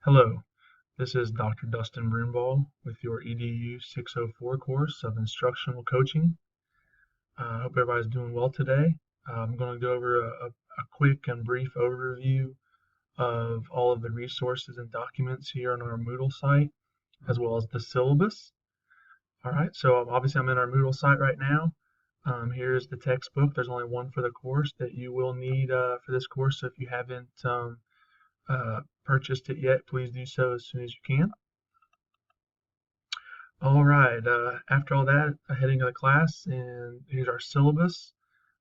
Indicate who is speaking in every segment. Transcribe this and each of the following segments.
Speaker 1: Hello, this is Dr. Dustin Broombaugh with your EDU 604 course of Instructional Coaching. I hope everybody's doing well today. I'm going to go over a quick and brief overview of all of the resources and documents here on our Moodle site, as well as the syllabus. All right, so obviously I'm in our Moodle site right now. Here's the textbook. There's only one for the course that you will need for this course, so if you haven't purchased it yet, please do so as soon as you can. All right, after all that, heading to the class, and here's our syllabus,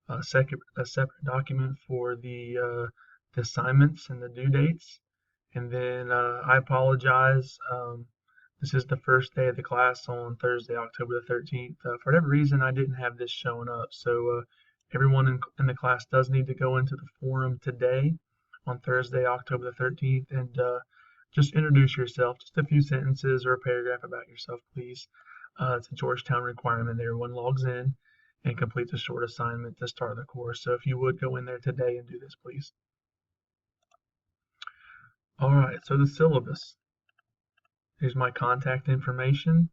Speaker 1: a separate document for the assignments and the due dates. And then I apologize. This is the first day of the class on Thursday, October the 13th. For whatever reason, I didn't have this showing up. So everyone in the class does need to go into the forum today on Thursday, October the 13th, and just introduce yourself, just a few sentences or a paragraph about yourself, please. It's a Georgetown requirement that everyone logs in and completes a short assignment to start the course. So if you would go in there today and do this, please. All right, so the syllabus. Here's my contact information.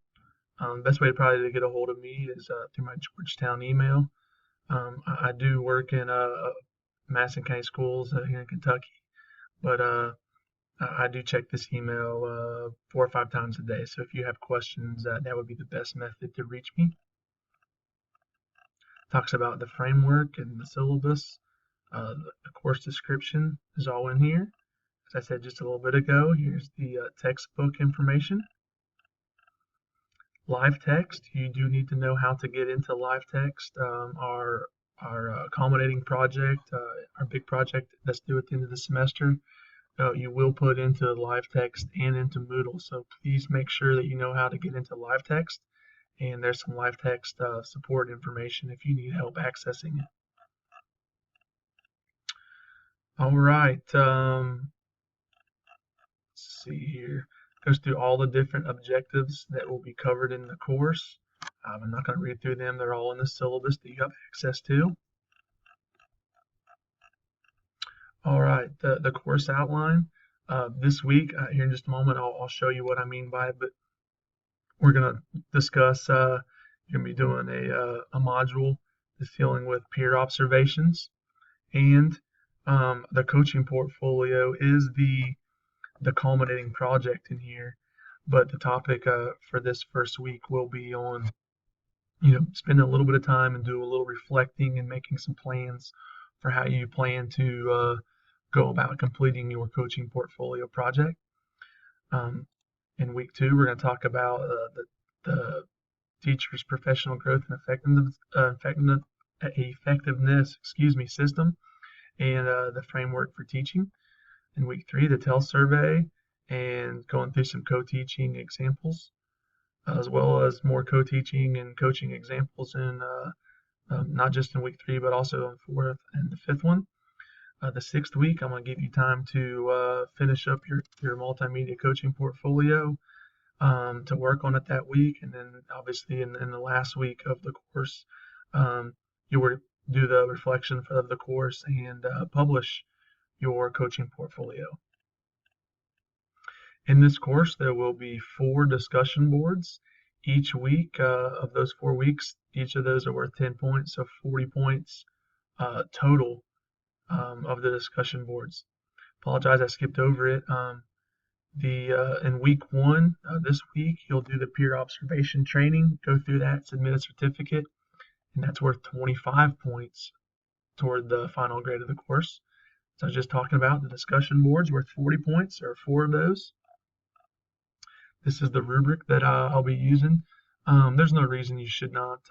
Speaker 1: Best way probably to get a hold of me is through my Georgetown email. I do work in Madison County Schools here in Kentucky, but I do check this email 4 or 5 times a day. So if you have questions, that would be the best method to reach me. Talks about the framework and the syllabus. The course description is all in here. As I said just a little bit ago, here's the textbook information. Live text, you do need to know how to get into live text. Our accommodating project, our big project that's due at the end of the semester, you will put into live text and into Moodle. So please make sure that you know how to get into live text. And there's some live text support information if you need help accessing it. All right, let's see here. Goes through all the different objectives that will be covered in the course. I'm not going to read through them. They're all in the syllabus that you have access to. All right, the course outline. This week, here in just a moment, I'll show you what I mean by it, but we're going to discuss, you're going to be doing a module that's dealing with peer observations, and the coaching portfolio is the culminating project in here. But the topic for this first week will be on, spending a little bit of time and do a little reflecting and making some plans for how you plan to go about completing your coaching portfolio project. In week 2, we're going to talk about the teacher's professional growth and effectiveness, system, and the framework for teaching. In week 3, the TEL survey, and going through some co-teaching examples, as well as more co-teaching and coaching examples in not just in week 3, but also in 4th and the 5th one. The 6th week, I'm going to give you time to finish up your multimedia coaching portfolio, to work on it that week. And then obviously in the last week of the course, you will do the reflection of the course and publish your coaching portfolio. In this course, there will be 4 discussion boards each week. Of those 4 weeks, each of those are worth 10 points, so 40 points total of the discussion boards. Apologize, I skipped over it. In week 1, this week, you'll do the peer observation training, go through that, submit a certificate, and that's worth 25 points toward the final grade of the course. So I was just talking about the discussion boards worth 40 points, or 4 of those. This is the rubric that I'll be using. There's no reason you should not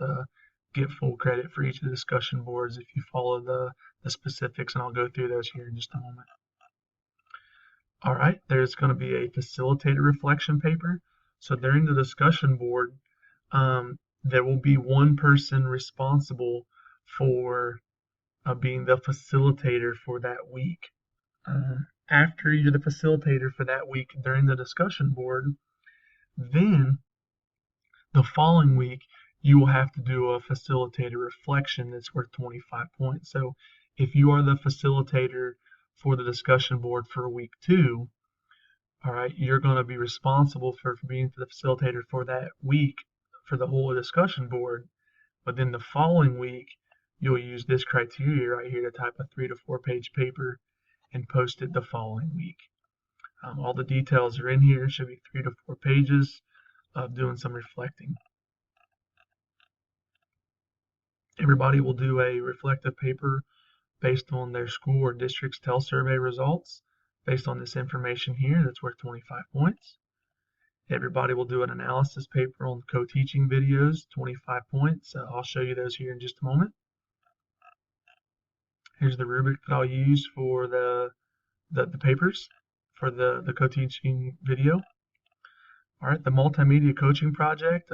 Speaker 1: get full credit for each of the discussion boards if you follow the specifics, and I'll go through those here in just a moment. All right, there's going to be a facilitator reflection paper. So during the discussion board, there will be one person responsible for being the facilitator for that week. After you're the facilitator for that week during the discussion board, then the following week you will have to do a facilitator reflection that's worth 25 points. So if you are the facilitator for the discussion board for week 2, All right, you're going to be responsible for being the facilitator for that week for the whole discussion board. But then the following week, you'll use this criteria right here to type a 3 to 4 page paper and post it the following week. All the details are in here. It should be 3 to 4 pages of doing some reflecting. Everybody will do a reflective paper based on their school or district's TEL survey results. Based on this information here, that's worth 25 points. Everybody will do an analysis paper on co-teaching videos, 25 points. I'll show you those here in just a moment. Here's the rubric that I'll use for the papers for the co-teaching video. All right, the multimedia coaching project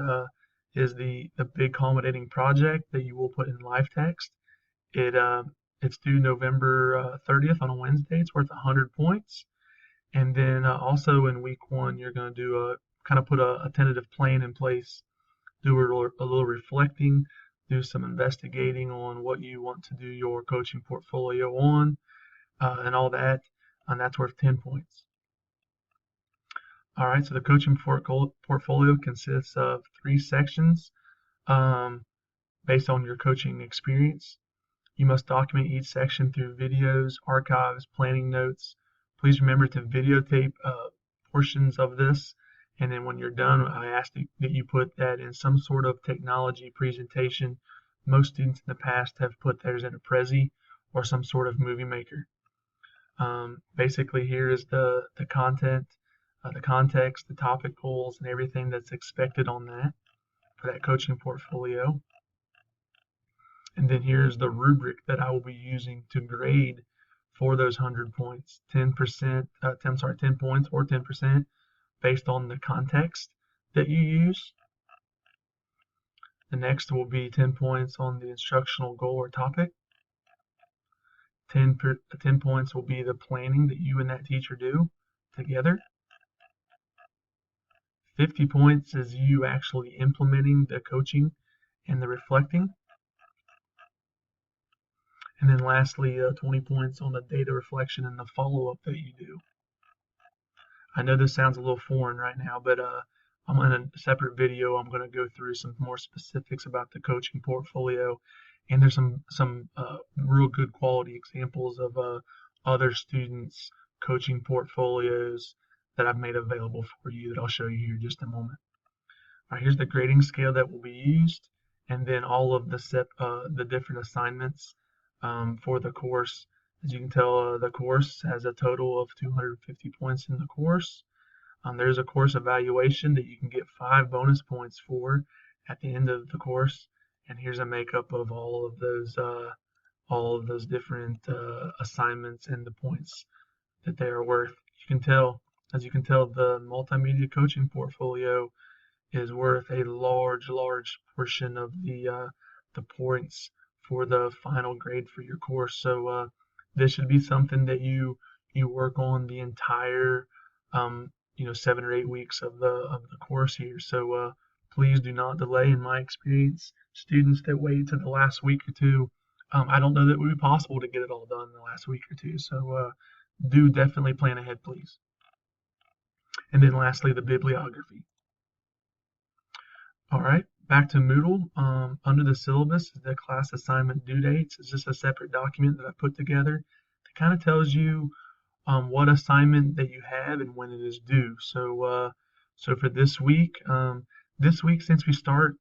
Speaker 1: is the big culminating project that you will put in live text. It's due November 30th on a Wednesday. It's worth 100 points. And then also in week 1, you're going to do kind of put a tentative plan in place, do a little reflecting, do some investigating on what you want to do your coaching portfolio on, and all that, and that's worth 10 points. All right, so the coaching portfolio consists of 3 sections based on your coaching experience. You must document each section through videos, archives, planning notes. Please remember to videotape portions of this, and then when you're done, I ask that you put that in some sort of technology presentation. Most students in the past have put theirs in a Prezi or some sort of movie maker. Basically, here is the content, the context, the topic goals, and everything that's expected on that for that coaching portfolio. And then here's the rubric that I will be using to grade for those 100 points. 10 points or 10% based on the context that you use. The next will be 10 points on the instructional goal or topic. 10 points will be the planning that you and that teacher do together. 50 points is you actually implementing the coaching and the reflecting. And then lastly, 20 points on the data reflection and the follow-up that you do. I know this sounds a little foreign right now, but I'm in a separate video. I'm going to go through some more specifics about the coaching portfolio, and there's some real good quality examples of other students' coaching portfolios that I've made available for you that I'll show you here in just a moment. All right, here's the grading scale that will be used, and then all of the different assignments for the course. As you can tell, the course has a total of 250 points in the course. There's a course evaluation that you can get 5 bonus points for at the end of the course. And here's a makeup of all of those different assignments and the points that they are worth. As you can tell, the multimedia coaching portfolio is worth a large portion of the points for the final grade for your course. So this should be something that you work on the entire 7 or 8 weeks of the course here. So please do not delay. In my experience, students that wait to the last week or two, I don't know that it would be possible to get it all done in the last week or two. So do definitely plan ahead, please. And then lastly, the bibliography. All right, back to Moodle. Under the syllabus, the class assignment due dates is just a separate document that I put together that kind of tells you what assignment that you have and when it is due. So for this week, since we start,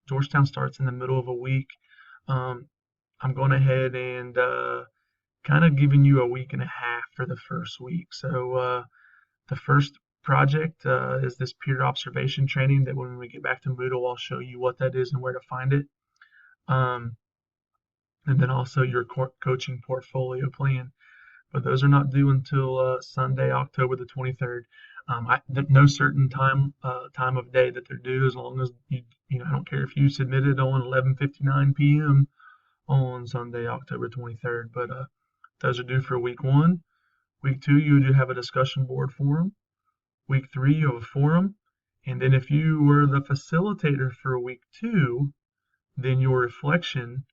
Speaker 1: Georgetown starts in the middle of a week, I'm going ahead and kind of giving you a week and a half for the first week. So the first project is this peer observation training that when we get back to Moodle, I'll show you what that is and where to find it. And then also your coaching portfolio plan. But those are not due until Sunday, October the 23rd. No certain time of day that they're due, as long as I don't care if you submit it on 11:59 p.m. on Sunday, October 23rd. But those are due for week 1. Week 2, you do have a discussion board forum. Week 3, you have a forum. And then if you were the facilitator for week 2, then your reflection,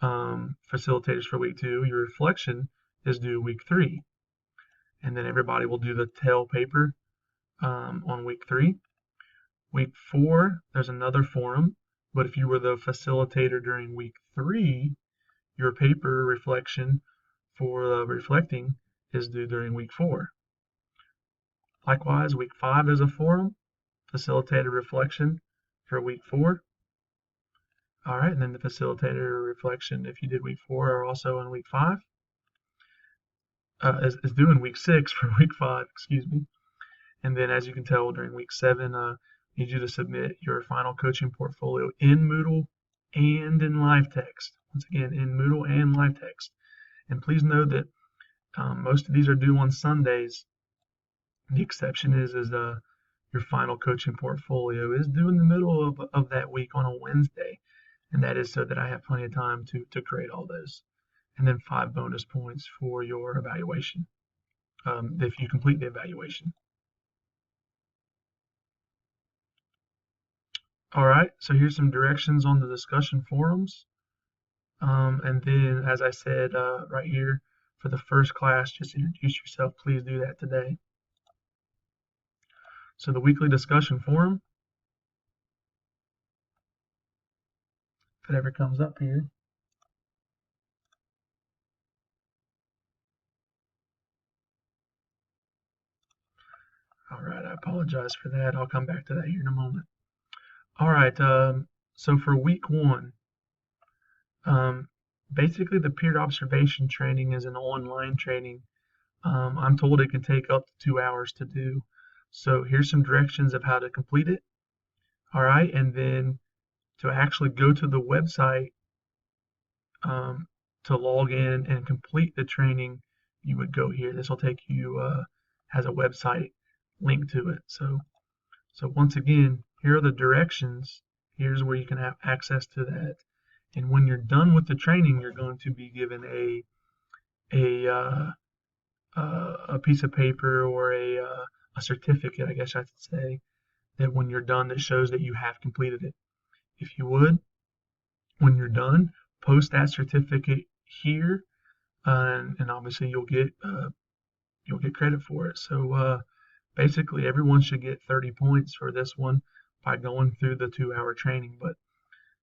Speaker 1: facilitators for week 2, your reflection is due week 3. and then everybody will do the tail paper on week 3. Week 4, there's another forum, but if you were the facilitator during week 3, your paper reflection for reflecting is due during week 4. Likewise, week 5, there's a forum, facilitated reflection for week 4. All right, and then the facilitator reflection, if you did week 4, are also in week 5. Is due in week 6 for week 5, excuse me. And then, as you can tell, during week 7, need you to submit your final coaching portfolio in Moodle and in live text. Once again, in Moodle and live text. And please note that most of these are due on Sundays. The exception is your final coaching portfolio is due in the middle of that week on a Wednesday. And that is so that I have plenty of time to create all those. And then 5 bonus points for your evaluation, if you complete the evaluation. All right, so here's some directions on the discussion forums. And then, as I said right here, for the first class, just introduce yourself. Please do that today. So the weekly discussion forum, if it ever comes up here. All right, I apologize for that. I'll come back to that here in a moment. All right, so for week 1, basically the peer observation training is an online training. I'm told it can take up to 2 hours to do. So here's some directions of how to complete it. All right, and then to actually go to the website to log in and complete the training, you would go here. This will take you, has a website link to it. So once again, here are the directions. Here's where you can have access to that. And when you're done with the training, you're going to be given a piece of paper or a certificate, I guess I should say, that when you're done, that shows that you have completed it. If you would, when you're done, post that certificate here, and obviously you'll get credit for it. So basically, everyone should get 30 points for this one by going through the 2-hour training. But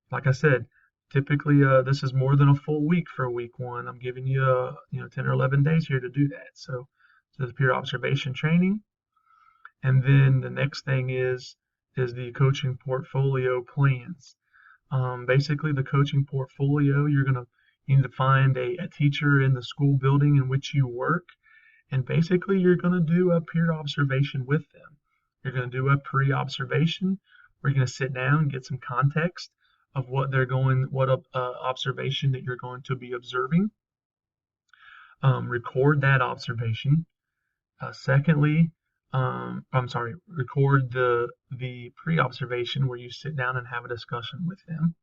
Speaker 1: like I said, typically this is more than a full week for week 1. I'm giving you 10 or 11 days here to do that. So the peer observation training, and then the next thing is the coaching portfolio plans. Basically, the coaching portfolio, you need to find a teacher in the school building in which you work, and basically you're going to do a peer observation with them. You're going to do a pre-observation where you're going to sit down and get some context of what observation that you're going to be observing. Record that observation. Secondly, record the pre-observation where you sit down and have a discussion with them.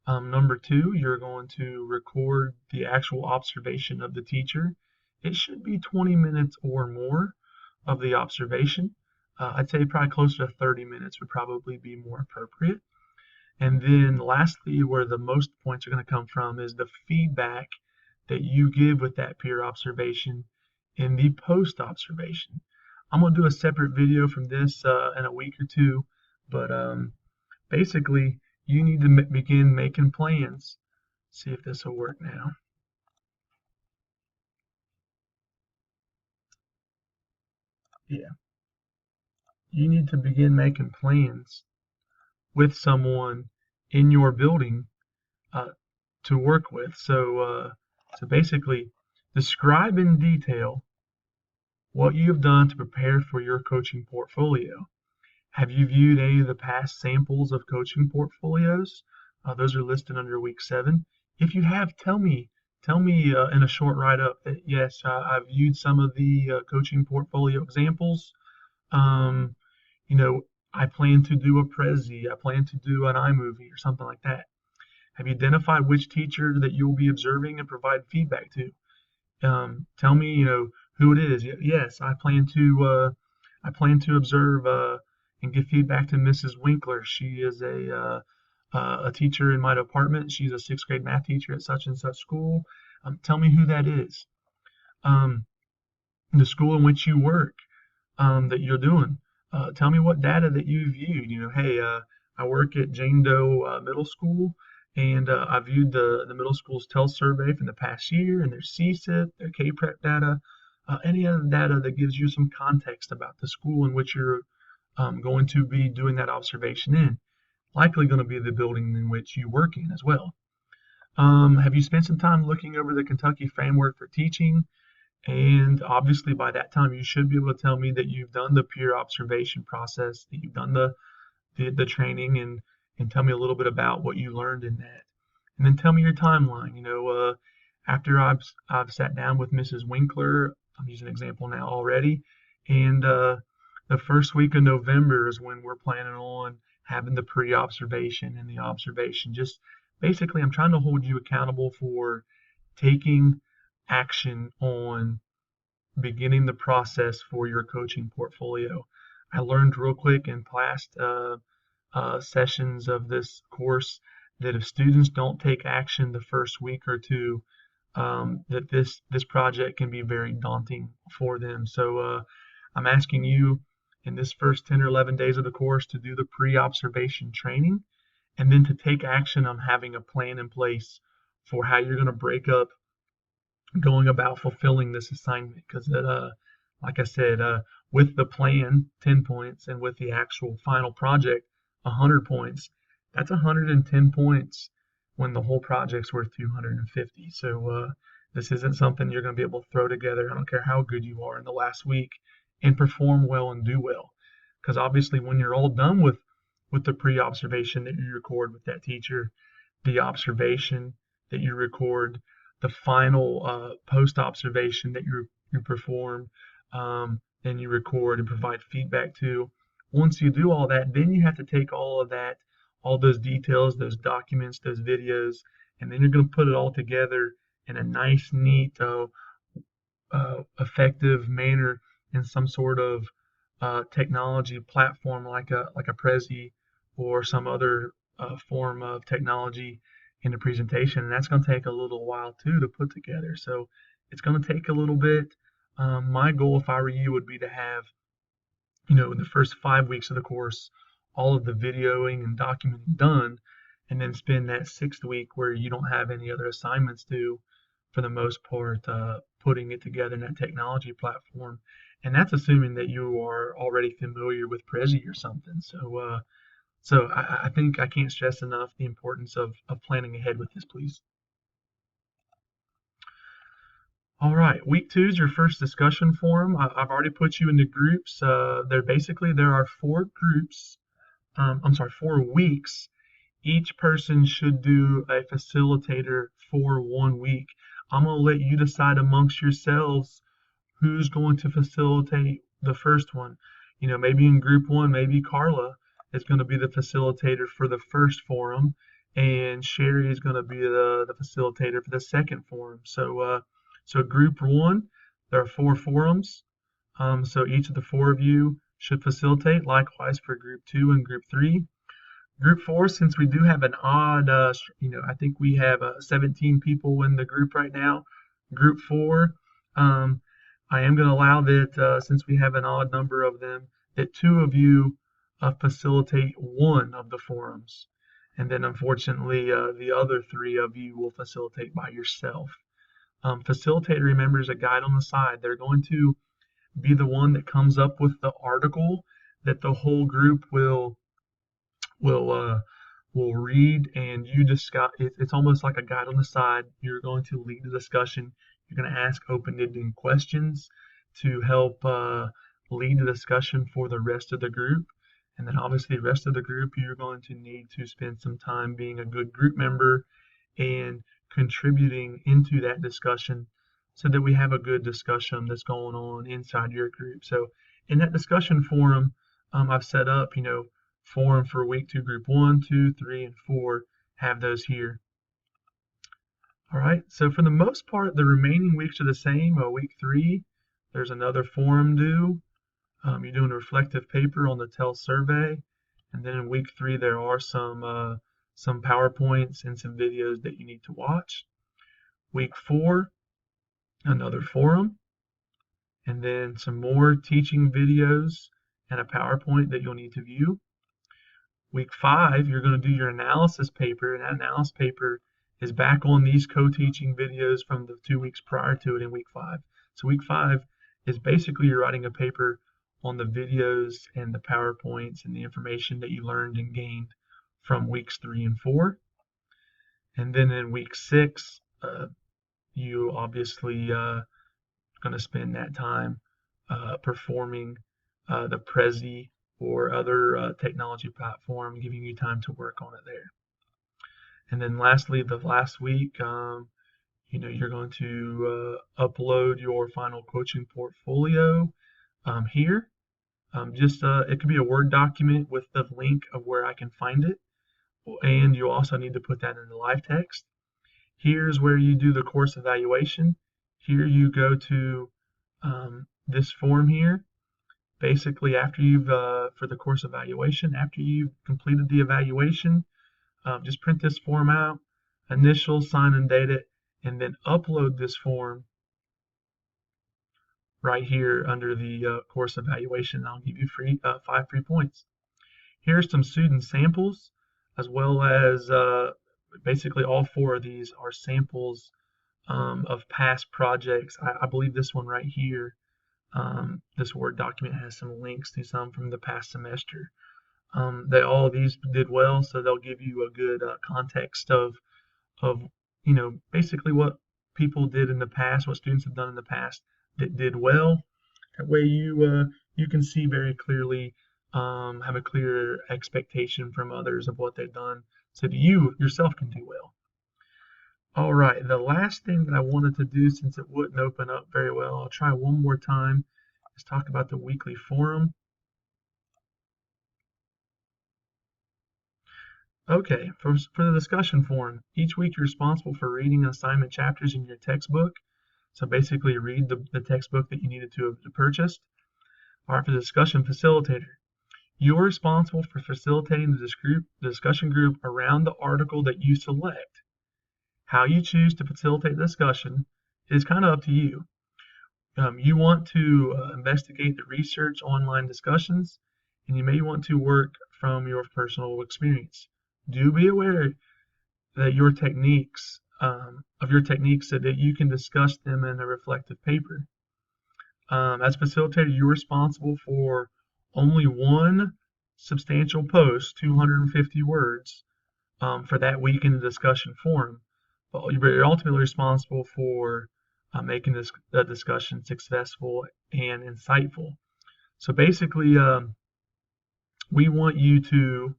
Speaker 1: Number 2, you're going to record the actual observation of the teacher. It should be 20 minutes or more of the observation. I'd say probably closer to 30 minutes would probably be more appropriate. And then lastly, where the most points are going to come from is the feedback that you give with that peer observation in the post-observation. I'm going to do a separate video from this in a week or 2, but basically you need to begin making plans. See if this will work now. Yeah. You need to begin making plans with someone in your building to work with. So basically, describe in detail what you have done to prepare for your coaching portfolio. Have you viewed any of the past samples of coaching portfolios? Those are listed under week 7. If you have, tell me in a short write-up that yes, I've viewed some of the coaching portfolio examples. I plan to do a Prezi, I plan to do an iMovie or something like that. Have you identified which teacher that you'll be observing and provide feedback to? Tell me, who it is. Yes, I plan to observe and give feedback to Mrs. Winkler. She is a teacher in my department. She's a 6th grade math teacher at such and such school. Tell me who that is. the school in which you work, that you're doing. Tell me what data that you viewed. Hey, I work at Jane Doe Middle School, and I viewed the middle school's TELS survey from the past year and their CSIP, their K-Prep data, any other data that gives you some context about the school in which you're going to be doing that observation in. Likely going to be the building in which you work in as well. Have you spent some time looking over the Kentucky framework for teaching? And obviously, by that time, you should be able to tell me that you've done the peer observation process, that you've done the training, and tell me a little bit about what you learned in that. And then tell me your timeline. After I've sat down with Mrs. Winkler, I'm using an example now already, and the first week of November is when we're planning on having the pre-observation and the observation. Just basically, I'm trying to hold you accountable for taking action on beginning the process for your coaching portfolio. I learned real quick in past sessions of this course that if students don't take action the first week or two, that this project can be very daunting for them. So I'm asking you in this first 10 or 11 days of the course to do the pre-observation training, and then to take action on having a plan in place for how you're going to break up going about fulfilling this assignment. Because like I said, with the plan 10 points and with the actual final project 100 points, that's 110 points when the whole project's worth 250. So this isn't something you're going to be able to throw together. I don't care how good you are in the last week, and perform well and do well. Because obviously when you're all done with the pre-observation that you record with that teacher, the observation that you record, the final post-observation that you perform, and you record and provide feedback to. Once you do all that, then you have to take all of that, all those details, those documents, those videos, and then you're going to put it all together in a nice, neat, effective manner in some sort of technology platform like a Prezi or some other form of technology in the presentation. And that's going to take a little while too to put together. So it's going to take a little bit. My goal, if I were you, would be to have, in the first 5 weeks of the course, all of the videoing and documenting done, and then spend that 6th week where you don't have any other assignments due, for the most part, putting it together in that technology platform. And that's assuming that you are already familiar with Prezi or something. So I think I can't stress enough the importance of planning ahead with this, please. All right, week 2 is your first discussion forum. I've already put you into groups. There are 4 groups. 4 weeks. Each person should do a facilitator for 1 week. I'm going to let you decide amongst yourselves who's going to facilitate the first one. Maybe in group 1, maybe Carla is going to be the facilitator for the first forum, and Sherry is going to be the facilitator for the second forum. So group 1, there are 4 forums. So each of the 4 of you should facilitate. Likewise for group 2 and group 3. Group 4, since we do have an odd, I think we have 17 people in the group right now. Group 4, I am going to allow that, since we have an odd number of them, that 2 of you facilitate 1 of the forums. And then unfortunately, the other 3 of you will facilitate by yourself. Facilitator, remember, is a guide on the side. They're going to be the one that comes up with the article that the whole group will read, and you discuss. It's almost like a guide on the side. You're going to lead the discussion. You're going to ask open-ended questions to help lead the discussion for the rest of the group. And then obviously the rest of the group, you're going to need to spend some time being a good group member and contributing into that discussion so that we have a good discussion that's going on inside your group. So in that discussion forum, I've set up, forum for week 2, group 1, 2, 3, and 4, have those here. All right, so for the most part, the remaining weeks are the same. Week 3, there's another forum due. You're doing a reflective paper on the TELS survey. And then in week 3, there are some PowerPoints and some videos that you need to watch. Week 4, another forum. and then some more teaching videos and a PowerPoint that you'll need to view. Week 5, you're going to do your analysis paper, and that analysis paper is back on these co-teaching videos from the 2 weeks prior to it in week 5. So week 5 is basically you're writing a paper on the videos and the PowerPoints and the information that you learned and gained from weeks 3 and 4. And then in week 6, you obviously going to spend that time performing the Prezi or other technology platform, giving you time to work on it there. And then lastly, the last week, you're going to upload your final coaching portfolio here. It could be a Word document with the link of where I can find it, and you also need to put that in the live text. Here's where you do the course evaluation. Here you go to this form here. Basically, after you've for the course evaluation, after you've completed the evaluation, just print this form out, initial, sign, and date it, and then upload this form right here under the course evaluation. I'll give you 5 free points. Here's some student samples, as well as basically all 4 of these are samples of past projects. I believe this one right here, this Word document has some links to some from the past semester. All of these did well, so they'll give you a good context of basically what people did in the past, what students have done in the past that did well. That way you can see very clearly, have a clear expectation from others of what they've done, so that you yourself can do well. All right, the last thing that I wanted to do, since it wouldn't open up very well, I'll try one more time, is talk about the weekly forum. Okay, for the discussion forum, each week you're responsible for reading assignment chapters in your textbook. So basically read the textbook that you needed to have purchased. All right, for the discussion facilitator, you're responsible for facilitating the discussion group around the article that you select. How you choose to facilitate the discussion is kind of up to you. You want to investigate the research online discussions, and you may want to work from your personal experience. Do be aware that your techniques so that you can discuss them in a reflective paper. As facilitator, you're responsible for only one substantial post, 250 words, for that week in the discussion forum. But you're ultimately responsible for making the discussion successful and insightful. So basically, we want you to,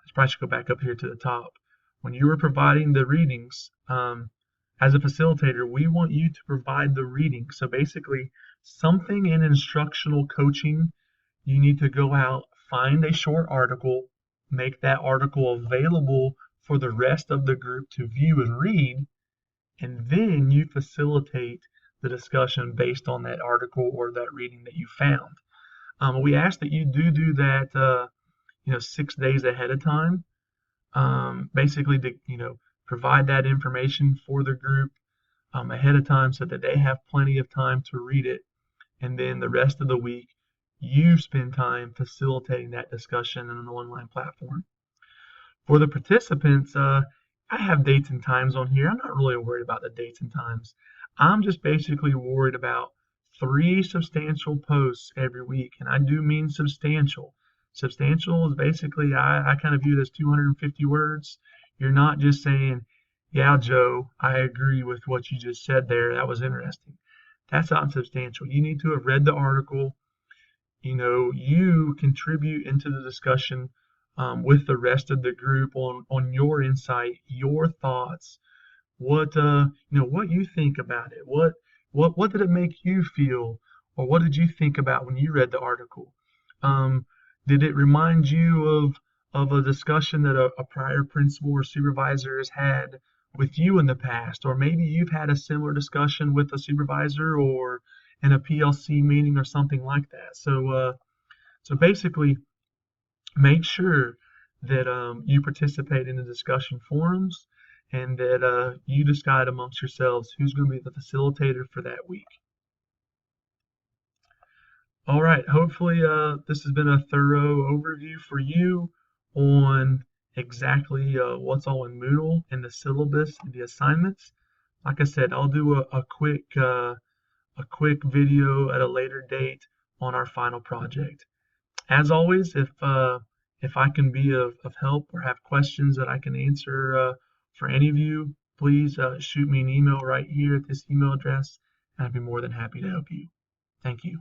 Speaker 1: I probably should go back up here to the top. When you are providing the readings, as a facilitator, we want you to provide the reading. So basically, something in instructional coaching, you need to go out, find a short article, make that article available for the rest of the group to view and read, and then you facilitate the discussion based on that article or that reading that you found. We ask that you do that 6 days ahead of time, basically to provide that information for the group ahead of time so that they have plenty of time to read it, and then the rest of the week you spend time facilitating that discussion in an online platform. For the participants, I have dates and times on here. I'm not really worried about the dates and times. I'm just basically worried about 3 substantial posts every week, and I do mean substantial. Substantial is basically, I kind of view it as 250 words. You're not just saying, yeah, Joe, I agree with what you just said there. That was interesting. That's not substantial. You need to have read the article. You contribute into the discussion with the rest of the group on your insight, your thoughts, what you think about it. What did it make you feel, or what did you think about when you read the article? Did it remind you of a discussion that a prior principal or supervisor has had with you in the past, or maybe you've had a similar discussion with a supervisor or in a PLC meeting or something like that. So basically, make sure that you participate in the discussion forums, and that you decide amongst yourselves who's going to be the facilitator for that week. All right. Hopefully, this has been a thorough overview for you on exactly what's all in Moodle and the syllabus and the assignments. Like I said, I'll do a quick video at a later date on our final project. As always, if I can be of help or have questions that I can answer for any of you, please shoot me an email right here at this email address, and I'd be more than happy to help you. Thank you.